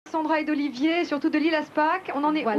Sandra et d'Olivier, surtout de Lila Spack, on en est où?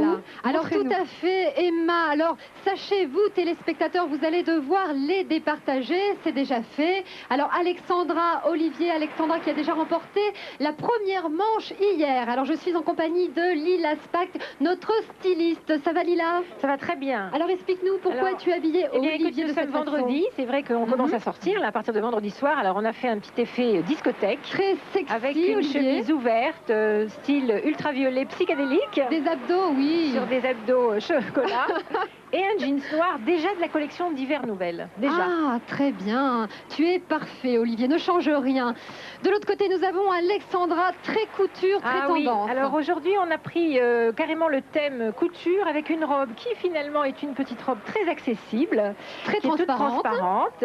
Alors tout à fait, Emma. Alors sachez, vous téléspectateurs, vous allez devoir les départager, c'est déjà fait. Alors Alexandra, Olivier, Alexandra qui a déjà remporté la première manche hier. Alors je suis en compagnie de Lila Spack, notre styliste. Ça va Lila? Ça va très bien. Alors explique-nous pourquoi tu es habillée Olivier de cette vendredi, c'est vrai qu'on commence à sortir là, à partir de vendredi soir. Alors on a fait un petit effet discothèque. Très sexy, avec une chemise ouverte, style ultraviolet psychédélique. Des abdos, oui. Sur des abdos chocolat. Et un jeans noir, déjà de la collection d'hiver nouvelle. Déjà. Ah, très bien. Tu es parfait, Olivier. Ne change rien. De l'autre côté, nous avons Alexandra, très couture, très tendance. Oui. Alors aujourd'hui, on a pris carrément le thème couture avec une robe qui finalement est une petite robe très accessible, très transparente.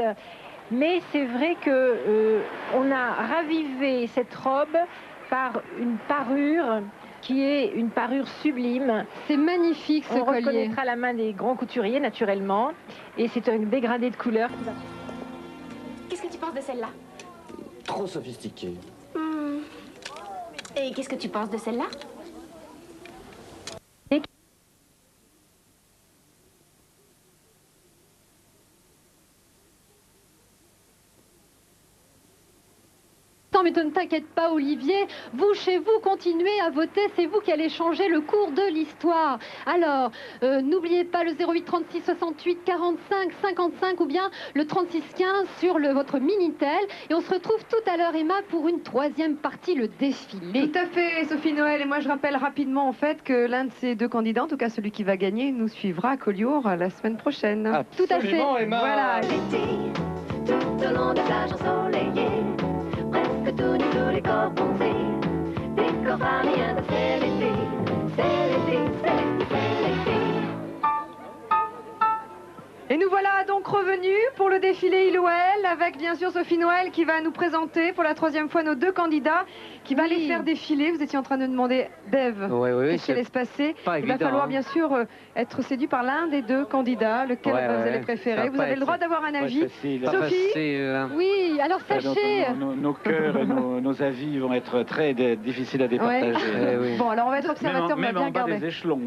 Mais c'est vrai que on a ravivé cette robe par une parure qui est une parure sublime. C'est magnifique ce collier. On reconnaîtra la main des grands couturiers naturellement. Et c'est un dégradé de couleurs. Qu'est-ce que tu penses de celle-là? Trop sophistiqué. Et qu'est-ce que tu penses de celle-là? Mais ne t'inquiète pas Olivier, vous chez vous continuez à voter, c'est vous qui allez changer le cours de l'histoire. Alors, n'oubliez pas le 08 36 68 45 55 ou bien le 36 15 sur votre Minitel. Et on se retrouve tout à l'heure Emma pour une troisième partie, le défilé. Tout à fait Sophie Noël, et moi je rappelle rapidement en fait que l'un de ces deux candidats, en tout cas celui qui va gagner, nous suivra à Collioure la semaine prochaine. Absolument, tout à fait. Emma. Voilà. Tout au long des plages ensoleillées, presque tout nu, tous les corps bronzés, des corps familiers de c'est l'été, c'est l'été, c'est l'été, c'est l'été. Et nous voilà donc revenus pour le défilé ILOL avec bien sûr Sophie Noël qui va nous présenter pour la troisième fois nos deux candidats qui va les faire défiler. Vous étiez en train de demander, Dave, qu'est-ce qui allait se passer? Il va falloir bien sûr être séduit par l'un des deux candidats, lequel vous allez préférer. Vous avez le droit d'avoir un avis. Sophie? Oui, alors sachez... Nos cœurs et nos avis vont être très difficiles à départager. Bon, alors on va être observateur, même en bas des échelons.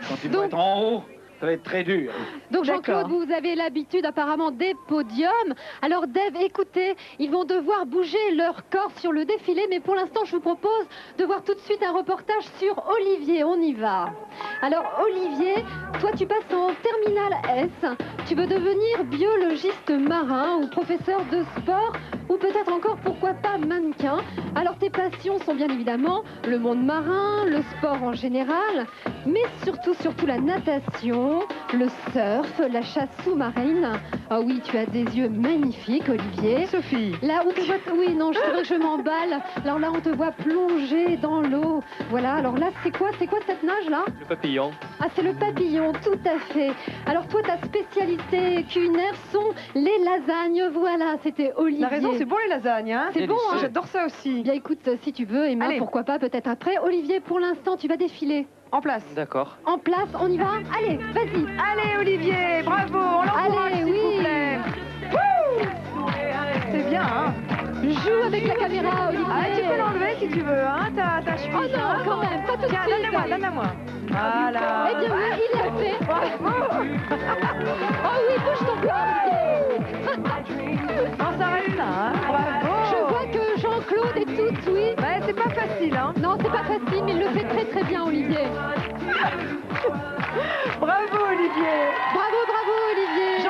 Quand ils vont être en haut, ça va être très dur. Donc Jean-Claude, vous avez l'habitude apparemment des podiums. Alors Dave, écoutez, ils vont devoir bouger leur corps sur le défilé, mais pour l'instant je vous propose de voir tout de suite un reportage sur Olivier. On y va. Alors Olivier, toi tu passes en terminale S, tu veux devenir biologiste marin ou professeur de sport ou peut-être encore pourquoi pas mannequin. Alors tes passions sont bien évidemment le monde marin, le sport en général, mais surtout la natation, le surf, la chasse sous-marine. Ah oui, tu as des yeux magnifiques, Olivier. Sophie. Là, on te voit... Oui, non, je voudrais que je m'emballe. Alors là, on te voit plonger dans l'eau. Voilà, alors là, c'est quoi cette nage-là? Le papillon. Ah, c'est le papillon, tout à fait. Alors toi, ta spécialité culinaire sont les lasagnes. Voilà, c'était Olivier. La raison, c'est bon les lasagnes, hein? C'est bon, hein? J'adore ça aussi. Bien écoute, si tu veux, Emma, pourquoi pas, peut-être après. Olivier, pour l'instant, tu vas défiler. En place. D'accord. En place, on y va? Allez, vas-y. Allez Olivier, bravo, on l'encourage s'il vous plaît. C'est bien, hein? Joue avec la caméra, Olivier. Ah, tu peux l'enlever si tu veux, hein, ta chemise. Oh non, quand même, pas tout de suite. Donne-moi. Voilà. Eh bien oui, il l'a fait. Oh oui, bouge ton corps. On s'arrête là, hein. Bravo. Je vois que Jean-Claude est tout oui. Ouais, c'est pas facile, hein. Non, c'est pas facile, mais il le fait très très bien, Olivier. Bravo, Olivier. Bravo, Olivier.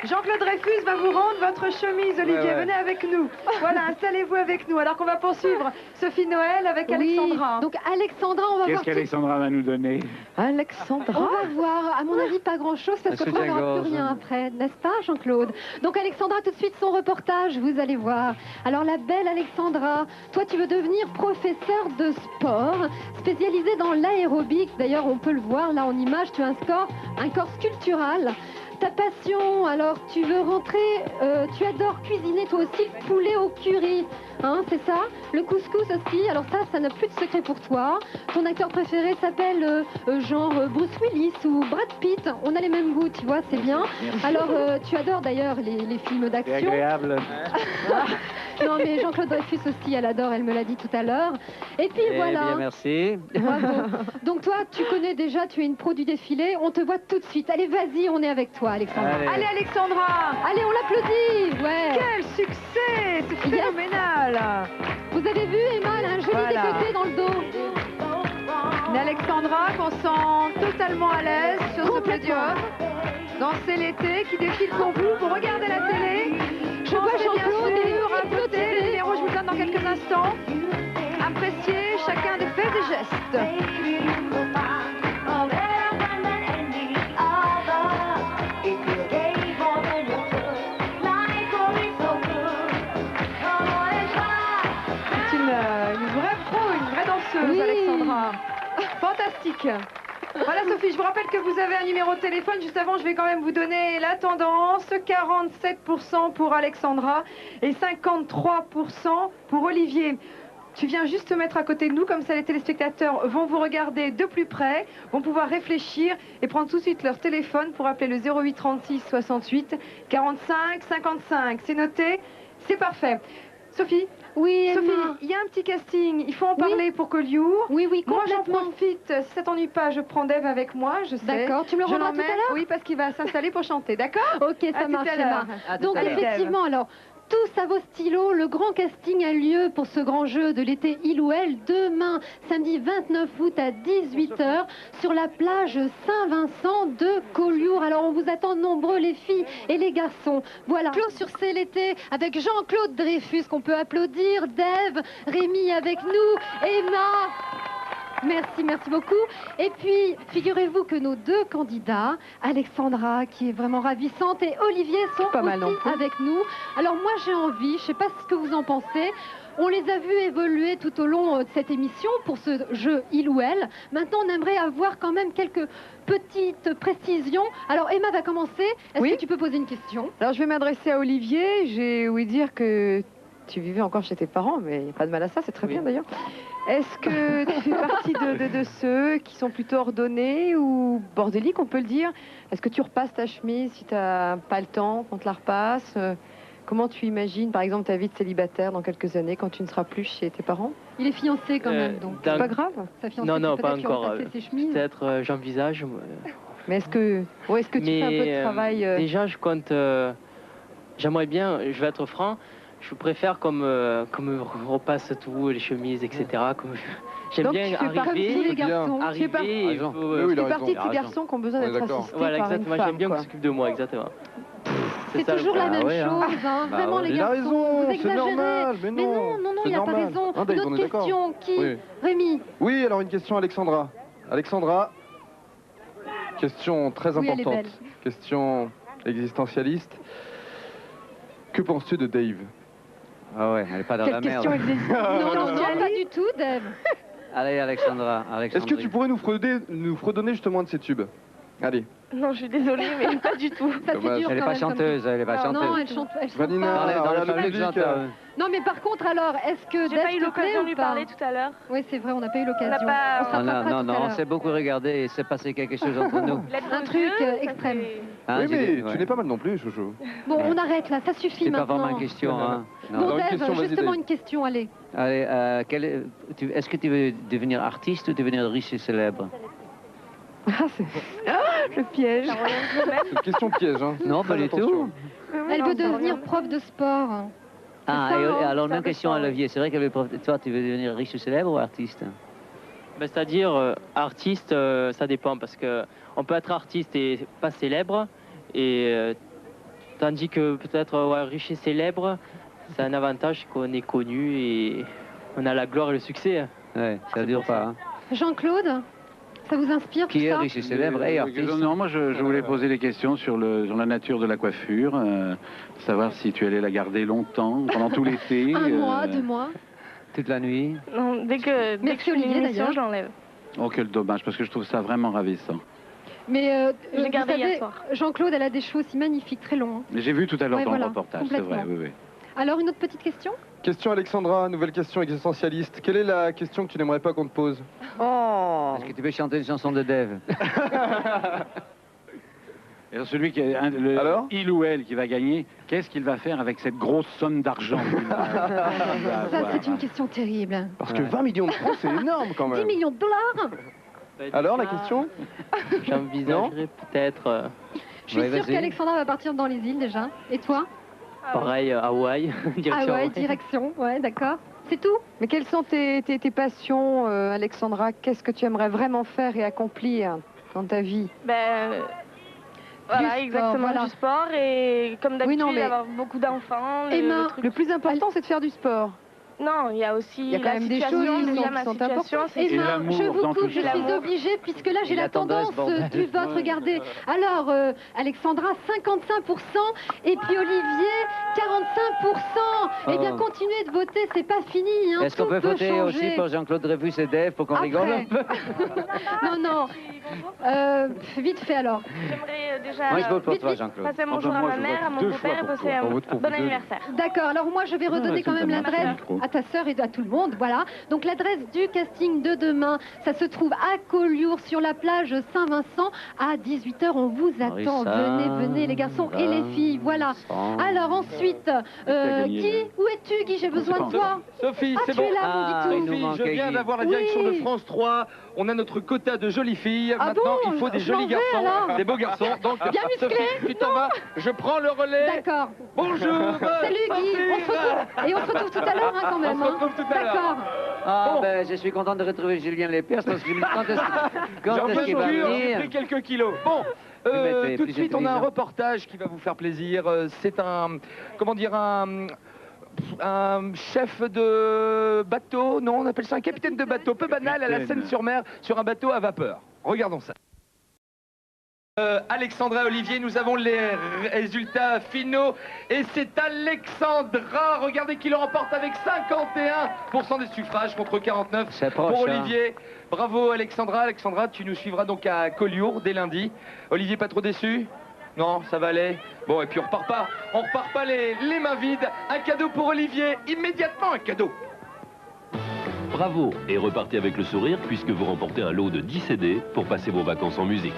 Jean-Claude Dreyfus va vous rendre votre chemise, Olivier. Venez avec nous. Voilà, installez-vous avec nous. Alors qu'on va poursuivre Sophie Noël avec Alexandra. Donc Alexandra, on va voir... Qu'est-ce qu'Alexandra va nous donner? Alexandra? On va voir. À mon avis, pas grand-chose parce que toi, on n'aura plus rien après. N'est-ce pas, Jean-Claude? Donc Alexandra, tout de suite, son reportage, vous allez voir. Alors la belle Alexandra, toi, tu veux devenir professeur de sport, spécialisé dans l'aérobic. D'ailleurs, on peut le voir là en image, tu as un corps sculptural. Ta passion, alors tu veux rentrer, tu adores cuisiner toi aussi le poulet au curry, hein, c'est ça? Le couscous aussi, alors ça n'a plus de secret pour toi. Ton acteur préféré s'appelle genre Bruce Willis ou Brad Pitt, on a les mêmes goûts, tu vois, c'est bien. Alors tu adores d'ailleurs les films d'action. C'est agréable. Non, mais Jean-Claude Dreyfus aussi, elle adore, elle me l'a dit tout à l'heure. Et puis voilà. Bien, merci. Bravo. Donc toi, tu connais déjà, tu es une pro du défilé. On te voit tout de suite. Allez, vas-y, on est avec toi, Alexandra. Allez, Alexandra. Allez, on l'applaudit. Ouais. Quel succès. C'est phénoménal. Vous avez vu, Emma, elle a un joli décolleté dans le dos. Une Alexandra qu'on sent totalement à l'aise sur ce podium. Danser l'été, qui défile pour vous, pour regarder la télé. Je vois Jean-Claude et applaudissez. Le numéro, je vous donne dans quelques instants. Appréciez chacun des faits et gestes. C'est une vraie pro, une vraie danseuse, Oui. Alexandra. Fantastique. Voilà Sophie, je vous rappelle que vous avez un numéro de téléphone. Juste avant, je vais quand même vous donner la tendance. 47% pour Alexandra et 53% pour Olivier. Tu viens juste te mettre à côté de nous, comme ça les téléspectateurs vont vous regarder de plus près, vont pouvoir réfléchir et prendre tout de suite leur téléphone pour appeler le 08 36 68 45 55. C'est noté, c'est parfait. Sophie? Oui, Emma. Sophie, il y a un petit casting, il faut en parler pour Collioure. Oui, oui, Moi j'en complètement. profite, si ça t'ennuie pas, je prends Dave avec moi, je sais. D'accord, tu me le Je rendras tout à l'emmène, l'heure? Oui, parce qu'il va s'installer pour chanter, d'accord? Ok, À ça tout marche, à Emma. l'heure. À tout Donc à l'heure. effectivement, alors, tous à vos stylos, le grand casting a lieu pour ce grand jeu de l'été Il ou Elle demain, samedi 29 août à 18h, sur la plage Saint-Vincent de Collioure. Alors on vous attend nombreux les filles et les garçons. Voilà, clos sur C'est l'été avec Jean-Claude Dreyfus qu'on peut applaudir, Dave, Rémi avec nous, Emma. Merci, merci beaucoup. Et puis, figurez-vous que nos deux candidats, Alexandra, qui est vraiment ravissante, et Olivier sont Pas mal non aussi plus. avec nous. Alors moi, j'ai envie, je ne sais pas ce que vous en pensez, on les a vus évoluer tout au long de cette émission pour ce jeu Il ou Elle. Maintenant, on aimerait avoir quand même quelques petites précisions. Alors, Emma va commencer. Est-ce Oui. que tu peux poser une question? Alors je vais m'adresser à Olivier, j'ai ouï dire que tu vivais encore chez tes parents, mais il n'y a pas de mal à ça, c'est très bien d'ailleurs. Est-ce que tu fais partie de ceux qui sont plutôt ordonnés ou bordéliques, on peut le dire? Est-ce que tu repasses ta chemise si tu n'as pas le temps, qu'on te la repasse? Comment tu imagines, par exemple, ta vie de célibataire dans quelques années, quand tu ne seras plus chez tes parents? Il est fiancé quand même, donc C'est pas grave. sa fiancée Non, peut pas peut-être lui encore. repasser ses chemises. Peut-être j'envisage. Mais est-ce que tu fais un peu de travail Déjà, je compte. J'aimerais bien, je vais être franc, je préfère qu'on me repasse tout, les chemises, etc. J'aime Donc, bien tu fais partie arriver. des garçons. Tu fais par- Arriver, il faut, Tu fais partie de ces garçons qui ont besoin On est d'être d'accord. assistés Voilà, par une exactement. femme. J'aime bien qu'on quoi. s'occupe de moi, exactement. C'est ça, le toujours la problème. même ouais, hein. chose, hein. Bah Vraiment ouais. les Il a garçons, raison, vous c'est exagérez. normal, mais Mais non, non, c'est il n'a pas normal. raison. Ah, Dave, Une on autre est d'accord. question, qui? Oui. Rémi. Oui, alors une question Alexandra. Alexandra, question très Oui, elle est importante. belle. Question existentialiste. Que penses-tu de Dave? Ah ouais, elle n'est pas dans Quelle question Non, non, non, pas du tout, Dave. Allez, Alexandra. Est-ce que tu pourrais nous fredonner justement un de ces tubes? Allez. Non, je suis désolée, mais pas du tout. Ça Dommage. fait dur Elle n'est quand pas même comme chanteuse, elle n'est pas ça. Non, chanteuse. elle chante Vanina, pas. Dans regarde le le public, public. Non, mais par contre, alors, est-ce que J'ai Dave pas eu te l'occasion plaît de ou lui pas? parler tout à l'heure. Oui, c'est vrai, on n'a pas eu l'occasion. On n'a pas- On se rattrapera tout à on l'heure. s'est beaucoup regardé et il s'est passé quelque chose entre nous. Un truc extrême. Hein, Oui, j'ai mais dit, ouais. tu n'es pas mal non plus, chouchou. Bon, on arrête là, ça suffit C'est pas maintenant. vraiment une question. Hein. Non. Bon, Alors, une Dave, question, vas-y, justement Dave. une question, allez. Allez, est-ce que tu veux devenir artiste ou devenir riche et célèbre? Ah, le piège. C'est une question piège, hein. Non, pas du tout. Elle veut devenir prof de sport. Ah, ça, et hein, alors, c'est un même peu question ça, à oui. Olivier. C'est vrai qu'elle veut toi, tu veux devenir riche ou célèbre ou artiste? C'est-à-dire, artiste, ça dépend, parce que on peut être artiste et pas célèbre, et tandis que peut-être ouais, riche et célèbre, c'est un avantage qu'on est connu et on a la gloire et le succès. Ouais, ça dure pas. Hein. Jean-Claude, ça vous inspire tout Qui est ça? riche et célèbre et artiste? Non, moi je voulais poser des questions sur la nature de la coiffure, savoir si tu allais la garder longtemps, pendant tout l'été. Un mois, 2 mois. Toute la nuit? Non, dès que je Merci, finis Olivier, l'émission, d'ailleurs. je l'enlève. Oh, quel dommage, parce que je trouve ça vraiment ravissant. Mais Je l'ai vous gardé hier savez, soir. Jean-Claude, elle a des cheveux aussi magnifiques, très longs. Hein. Mais j'ai vu tout à l'heure Ouais, dans voilà, le reportage, c'est vrai, complètement. oui, oui. Alors, une autre petite question? Question Alexandra, nouvelle question existentialiste. Quelle est la question que tu n'aimerais pas qu'on te pose? Oh. Est-ce que tu veux chanter une chanson de Dave? Et alors, celui qui est il ou elle qui va gagner, qu'est-ce qu'il va faire avec cette grosse somme d'argent? Ça, c'est une question terrible. Parce que 20 millions de francs, c'est énorme quand même. 10 millions de dollars. Alors, la question? J'envisagerais peut-être... Je suis sûre qu'Alexandra va partir dans les îles déjà. Et toi? Pareil, Hawaï. Direction Hawaï, Hawaï. direction. Ouais, d'accord. C'est tout? Mais quelles sont tes passions, Alexandra? Qu'est-ce que tu aimerais vraiment faire et accomplir dans ta vie? Voilà, sport, exactement, voilà. du sport et comme d'habitude, non, mais- avoir beaucoup d'enfants. Emma, le plus important, c'est de faire du sport. Non, il y a aussi Il y a quand la même des situation, choses qui déjà sont ma situation, importantes. c'est Emma, je vous dans coupe, tout je ça. suis obligée, puisque là j'ai la tendance du vote. Regardez. Alors, Alexandra, 55%, et puis Olivier, 45%. Eh bien, continuez de voter, c'est pas fini. Hein, Est-ce qu'on tout peut voter changer. aussi pour Jean-Claude Dreyfus et Dave pour qu'on rigole un peu? Non, non. Vite fait alors. J'aimerais déjà Moi, je vote pour toi, Jean-Claude. passer un bonjour à ma mère, à mon beau-père et passer un bon anniversaire. D'accord, alors moi je vais redonner quand même l'adresse à ta sœur et à tout le monde, voilà. Donc l'adresse du casting de demain, ça se trouve à Collioure sur la plage Saint-Vincent à 18 h. On vous attend, venez, venez les garçons et les filles, voilà. Alors ensuite, où es-tu Guy? J'ai besoin de toi. Sophie, Ah, c'est tu bon. es là, mon Guitou. Sophie, je viens d'avoir la direction de Oui. France 3. On a notre quota de jolies filles. Ah Maintenant, bon, il faut des je m'en jolis vais, garçons, alors. des beaux garçons. Donc, Bien musclés. Sophie, tu t'en vas. Je prends le relais. D'accord. Bonjour. Salut Guy, on se retrouve. Et on se retrouve tout à l'heure hein, quand même. On se retrouve tout à l'heure. D'accord. Ah, ben, je suis content de retrouver Julien Lépierre parce que je me dis quand est-ce qu'il va J'ai venir? pris quelques kilos. Bon. mettez Tout de plus suite, on a un intelligent. reportage qui va vous faire plaisir. C'est un, comment dire, un chef de bateau, non, on appelle ça un capitaine de bateau, peu banal à la Seine-sur-Mer, sur un bateau à vapeur. Regardons ça. Alexandra et Olivier, nous avons les résultats finaux et c'est Alexandra, regardez qui le remporte avec 51% des suffrages contre 49 C'est proche, pour hein. Olivier. Bravo Alexandra. Alexandra, tu nous suivras donc à Collioure dès lundi. Olivier, pas trop déçu? Non, ça va aller. Bon, et puis on repart pas les mains vides. Un cadeau pour Olivier, immédiatement un cadeau. Bravo et repartez avec le sourire puisque vous remportez un lot de 10 CD pour passer vos vacances en musique.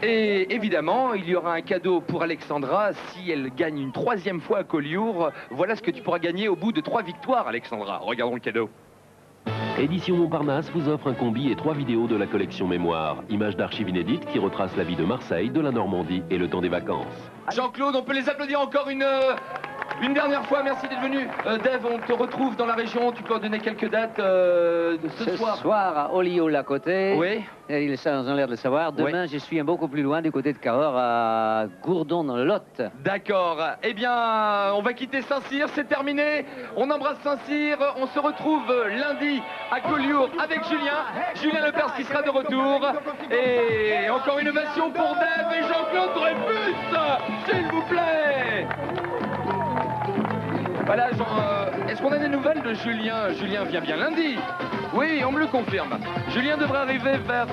Et évidemment, il y aura un cadeau pour Alexandra si elle gagne une 3e fois à Collioure. Voilà ce que tu pourras gagner au bout de 3 victoires, Alexandra. Regardons le cadeau. Édition Montparnasse vous offre un combi et 3 vidéos de la collection Mémoire. Images d'archives inédites qui retracent la vie de Marseille, de la Normandie et le temps des vacances. Jean-Claude, on peut les applaudir encore une dernière fois. Merci d'être venu. Dave, on te retrouve dans la région. Tu peux donner quelques dates de ce soir. Ce soir à Olioul à côté. Oui. Et ils ont l'air de le savoir. Demain, je suis beaucoup plus loin du côté de Cahors à Gourdon dans le Lot. D'accord. Eh bien, on va quitter Saint-Cyr. C'est terminé. On embrasse Saint-Cyr. On se retrouve lundi à Collioure avec Julien. Julien Lepers qui sera de retour. Et encore une ovation pour Dave et Jean-Claude Dreyfus. S'il vous plaît. Voilà, est-ce qu'on a des nouvelles de Julien? Julien vient bien lundi. Oui, on me le confirme. Julien devrait arriver vers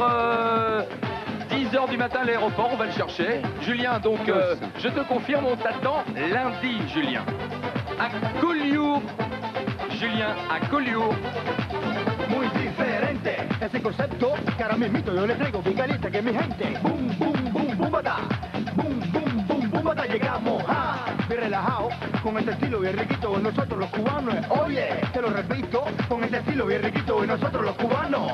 10 h du matin à l'aéroport, on va le chercher. Julien, donc, je te confirme, on t'attend lundi, Julien. À Collioure. Julien, à Collioure. Muy diferente ese concepto que ahora mismito yo le traigo bien caliente que mi gente boom boom boom boom bada boom boom boom boom bada llegamos bien relajado con este estilo bien riquito de nosotros los cubanos oye te lo repito con este estilo bien riquito de nosotros los cubanos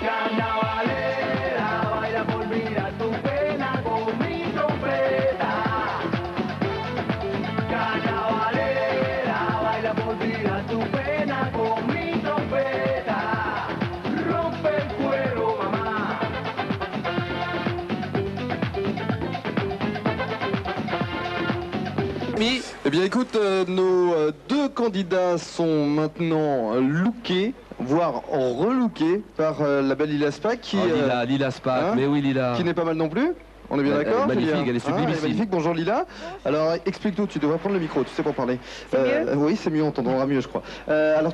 carnavalera baila por mira tu pena con mi trompeta carnavalera baila por mira tu pena con mi trompeta rompe el cuero mamá. Eh bien écoute, nos deux candidats sont maintenant lookés, voire relookés par la belle Lila Spack qui... Lila Spack, mais oui Lila. Qui n'est pas mal non plus. On est bien d'accord? Magnifique, Julien elle est sublime ici. magnifique, bonjour Lila. Alors explique-nous, tu devrais prendre le micro, tu sais pour parler. C'est mieux Oui, c'est mieux, on t'entendra mieux je crois. Alors